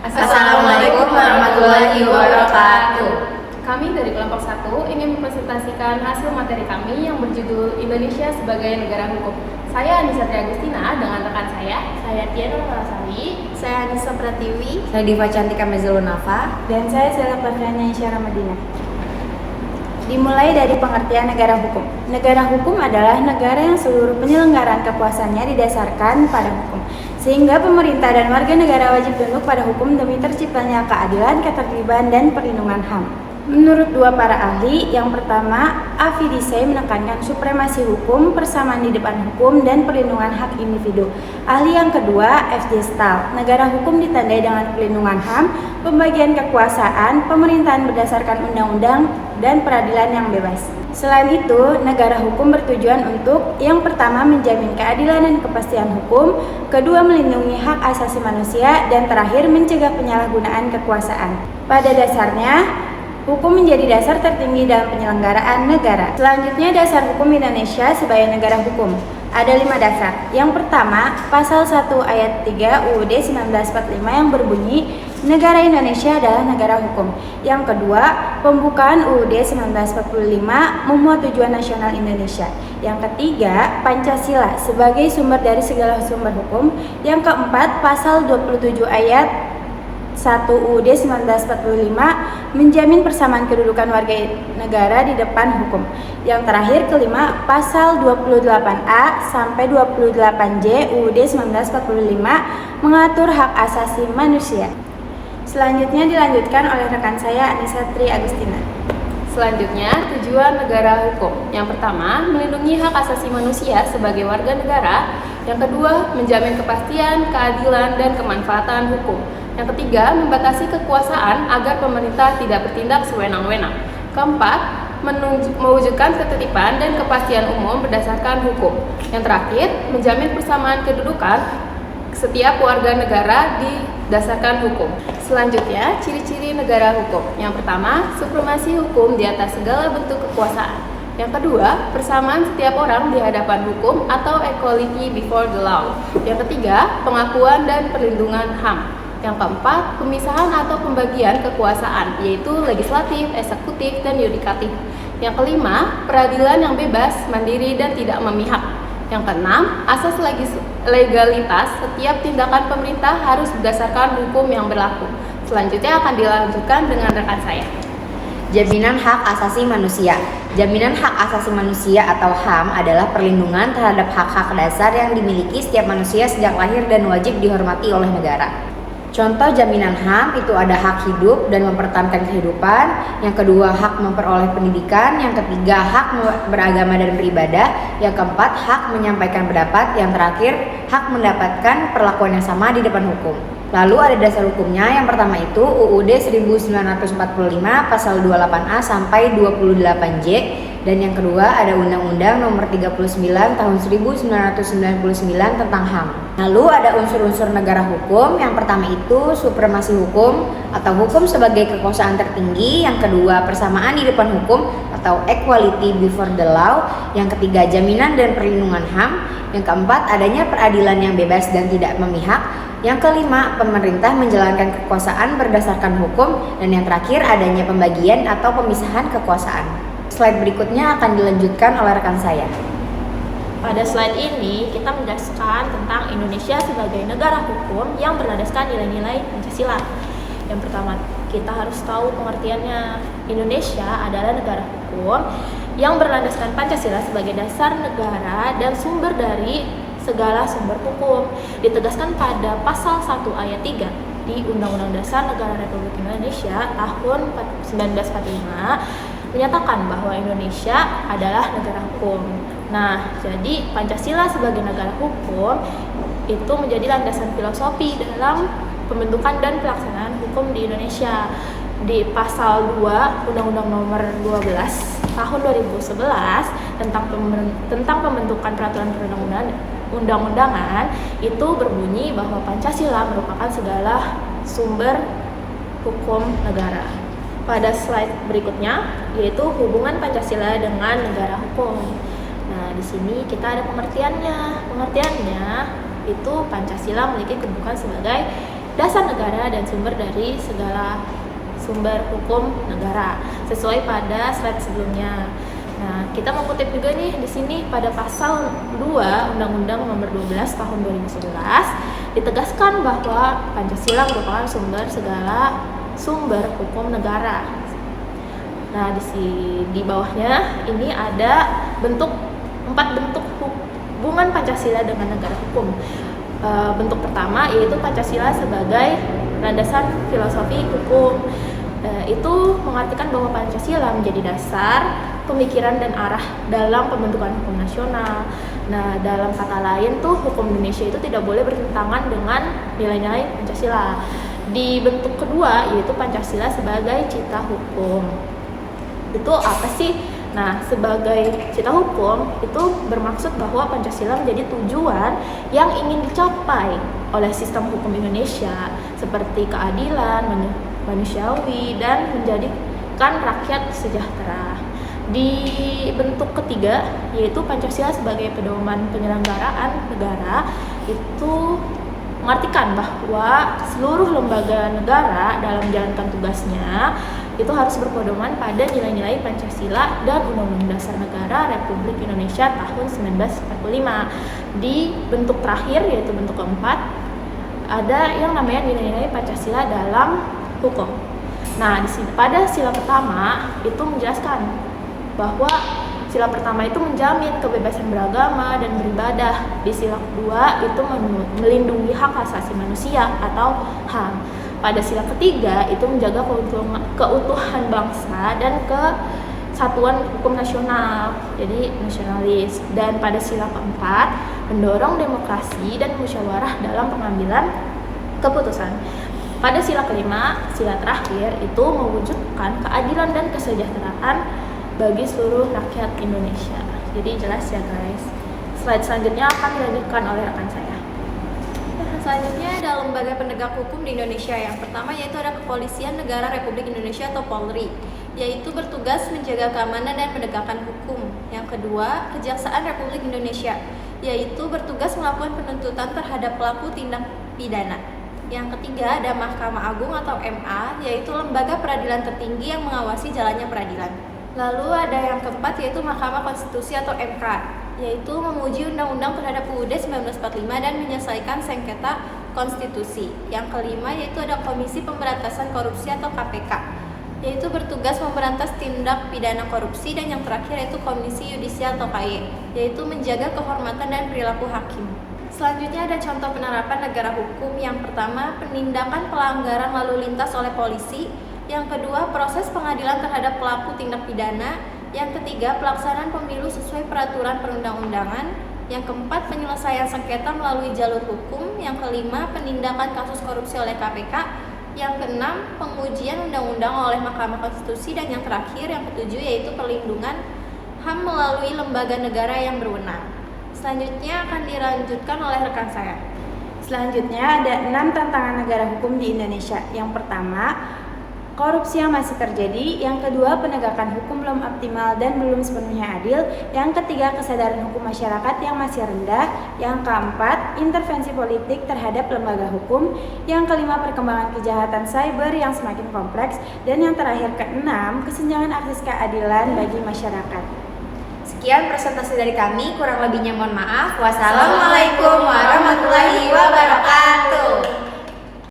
Assalamualaikum warahmatullahi wabarakatuh. Kami dari kelompok 1 ingin mempresentasikan hasil materi kami yang berjudul Indonesia sebagai Negara Hukum. Saya Anissa Tri Agustina dengan rekan saya Tiana Malasari, saya Anissa Pratiwi, Saya Diva Cantika Mezulunafa, dan saya Sela Patriana Isyara Madinah. Dimulai dari pengertian negara hukum. Negara hukum adalah negara yang seluruh penyelenggaraan kekuasaannya didasarkan pada hukum, sehingga pemerintah dan warga negara wajib tunduk pada hukum demi terciptanya keadilan, ketertiban, dan perlindungan HAM. Menurut dua para ahli, yang pertama, Afidisei menekankan supremasi hukum, persamaan di depan hukum, dan perlindungan hak individu. Ahli yang kedua, F.J. Stahl, negara hukum ditandai dengan perlindungan HAM, pembagian kekuasaan, pemerintahan berdasarkan undang-undang, dan peradilan yang bebas. Selain itu, negara hukum bertujuan untuk yang pertama menjamin keadilan dan kepastian hukum, kedua melindungi hak asasi manusia, dan terakhir mencegah penyalahgunaan kekuasaan. Pada dasarnya, hukum menjadi dasar tertinggi dalam penyelenggaraan negara. Selanjutnya, dasar hukum Indonesia sebagai negara hukum. Ada 5 dasar. Yang pertama, Pasal 1 Ayat 3 UUD 1945 yang berbunyi, negara Indonesia adalah negara hukum. Yang kedua, pembukaan UUD 1945 memuat tujuan nasional Indonesia. Yang ketiga, Pancasila sebagai sumber dari segala sumber hukum. Yang keempat, Pasal 27 Ayat 1 UUD 1945 menjamin persamaan kedudukan warga negara di depan hukum. Yang terakhir, kelima, Pasal 28A sampai 28J UUD 1945 mengatur hak asasi manusia. Selanjutnya dilanjutkan oleh rekan saya Anissa Tri Agustina. Selanjutnya, tujuan negara hukum. Yang pertama, melindungi hak asasi manusia sebagai warga negara. Yang kedua, menjamin kepastian, keadilan, dan kemanfaatan hukum. Yang ketiga, membatasi kekuasaan agar pemerintah tidak bertindak sewenang-wenang. Keempat, mewujudkan ketertiban dan kepastian umum berdasarkan hukum. Yang terakhir, menjamin persamaan kedudukan setiap warga negara didasarkan hukum. Selanjutnya, ciri-ciri negara hukum. Yang pertama, supremasi hukum di atas segala bentuk kekuasaan. Yang kedua, persamaan setiap orang di hadapan hukum atau equality before the law. Yang ketiga, pengakuan dan perlindungan HAM. Yang keempat, pemisahan atau pembagian kekuasaan, yaitu legislatif, eksekutif, dan yudikatif. Yang kelima, peradilan yang bebas, mandiri, dan tidak memihak. Yang keenam, asas legalitas, setiap tindakan pemerintah harus berdasarkan hukum yang berlaku. Selanjutnya akan dilanjutkan dengan rekan saya. Jaminan hak asasi manusia. Jaminan hak asasi manusia atau HAM adalah perlindungan terhadap hak-hak dasar yang dimiliki setiap manusia sejak lahir dan wajib dihormati oleh negara. Contoh jaminan HAM itu ada hak hidup dan mempertahankan kehidupan, yang kedua hak memperoleh pendidikan, yang ketiga hak beragama dan beribadah, yang keempat hak menyampaikan pendapat, yang terakhir hak mendapatkan perlakuan yang sama di depan hukum. Lalu ada dasar hukumnya, yang pertama itu UUD 1945 pasal 28A sampai 28J, dan yang kedua ada Undang-Undang Nomor 39 Tahun 1999 tentang HAM. Lalu ada unsur-unsur negara hukum. Yang pertama itu supremasi hukum atau hukum sebagai kekuasaan tertinggi. Yang kedua persamaan di depan hukum atau equality before the law. Yang ketiga jaminan dan perlindungan HAM. Yang keempat adanya peradilan yang bebas dan tidak memihak. Yang kelima, pemerintah menjalankan kekuasaan berdasarkan hukum. Dan yang terakhir adanya pembagian atau pemisahan kekuasaan. Slide berikutnya akan dilanjutkan oleh rekan saya. Pada slide ini kita menjelaskan tentang Indonesia sebagai negara hukum yang berlandaskan nilai-nilai Pancasila. Yang pertama, kita harus tahu pengertiannya. Indonesia adalah negara hukum yang berlandaskan Pancasila sebagai dasar negara dan sumber dari segala sumber hukum. Ditegaskan pada pasal 1 ayat 3 di Undang-Undang Dasar Negara Republik Indonesia tahun 1945 menyatakan bahwa Indonesia adalah negara hukum. Nah, jadi Pancasila sebagai negara hukum itu menjadi landasan filosofi dalam pembentukan dan pelaksanaan hukum di Indonesia. Di pasal 2 Undang-Undang Nomor 12 tahun 2011 tentang pembentukan peraturan perundang-undangan itu berbunyi bahwa Pancasila merupakan segala sumber hukum negara. Pada slide berikutnya yaitu hubungan Pancasila dengan negara hukum. Nah, di sini kita ada pengertiannya. Pengertiannya itu Pancasila memiliki kedudukan sebagai dasar negara dan sumber dari segala sumber hukum negara sesuai pada slide sebelumnya. Nah, kita mengutip juga nih di sini pada pasal 2 Undang-Undang Nomor 12 Tahun 2011 ditegaskan bahwa Pancasila merupakan sumber segala sumber hukum negara. Nah, di bawahnya ini ada 4 bentuk hubungan Pancasila dengan negara hukum. Bentuk pertama yaitu Pancasila sebagai landasan filosofi hukum. Itu mengartikan bahwa Pancasila menjadi dasar pemikiran dan arah dalam pembentukan hukum nasional. Nah, dalam kata lain tuh hukum Indonesia itu tidak boleh bertentangan dengan nilai-nilai Pancasila. Di bentuk kedua yaitu Pancasila sebagai cita hukum. Itu apa sih? Nah, sebagai cita hukum itu bermaksud bahwa Pancasila menjadi tujuan yang ingin dicapai oleh sistem hukum Indonesia seperti keadilan, manusiawi, dan menjadikan rakyat sejahtera. Di bentuk ketiga yaitu Pancasila sebagai pedoman penyelenggaraan negara, itu mengartikan bahwa seluruh lembaga negara dalam menjalankan tugasnya itu harus berpedoman pada nilai-nilai Pancasila dan Undang-Undang Dasar Negara Republik Indonesia tahun 1945. Di bentuk terakhir yaitu bentuk keempat ada yang namanya nilai-nilai Pancasila dalam hukum. Nah, pada sila pertama itu menjelaskan bahwa sila pertama itu menjamin kebebasan beragama dan beribadah. Di sila kedua itu melindungi hak asasi manusia atau HAM. Pada sila ketiga itu menjaga keutuhan bangsa dan kesatuan hukum nasional, jadi nasionalis. Dan pada sila keempat mendorong demokrasi dan musyawarah dalam pengambilan keputusan. Pada sila kelima, sila terakhir itu mewujudkan keadilan dan kesejahteraan bagi seluruh rakyat Indonesia. Jadi jelas ya guys. Slide selanjutnya akan dilanjutkan oleh rekan saya. Selanjutnya ada lembaga penegak hukum di Indonesia. Yang pertama yaitu ada Kepolisian Negara Republik Indonesia atau Polri, yaitu bertugas menjaga keamanan dan penegakan hukum. Yang kedua, Kejaksaan Republik Indonesia, yaitu bertugas melakukan penuntutan terhadap pelaku tindak pidana. Yang ketiga ada Mahkamah Agung atau MA, yaitu lembaga peradilan tertinggi yang mengawasi jalannya peradilan. Lalu ada yang keempat yaitu Mahkamah Konstitusi atau MK, yaitu memuji undang-undang terhadap UUD 1945 dan menyelesaikan sengketa konstitusi. Yang kelima yaitu ada Komisi Pemberantasan Korupsi atau KPK, yaitu bertugas memberantas tindak pidana korupsi. Dan yang terakhir yaitu Komisi Yudisial atau KY, yaitu menjaga kehormatan dan perilaku hakim. Selanjutnya ada contoh penerapan negara hukum. Yang pertama, penindakan pelanggaran lalu lintas oleh polisi. Yang kedua, proses pengadilan terhadap pelaku tindak pidana. Yang ketiga, pelaksanaan pemilu sesuai peraturan perundang-undangan. Yang keempat, penyelesaian sengketa melalui jalur hukum. Yang kelima, penindakan kasus korupsi oleh KPK. Yang keenam, pengujian undang-undang oleh Mahkamah Konstitusi. Dan yang terakhir, yang ketujuh, yaitu perlindungan HAM melalui lembaga negara yang berwenang. Selanjutnya akan dilanjutkan oleh rekan saya. Selanjutnya ada 6 tantangan negara hukum di Indonesia. Yang pertama, korupsi yang masih terjadi. Yang kedua, penegakan hukum belum optimal dan belum sepenuhnya adil. Yang ketiga, kesadaran hukum masyarakat yang masih rendah. Yang keempat, intervensi politik terhadap lembaga hukum. Yang kelima, perkembangan kejahatan cyber yang semakin kompleks. Dan yang terakhir, keenam, kesenjangan akses keadilan bagi masyarakat. Sekian presentasi dari kami, kurang lebihnya mohon maaf. Wassalamualaikum warahmatullahi wabarakatuh.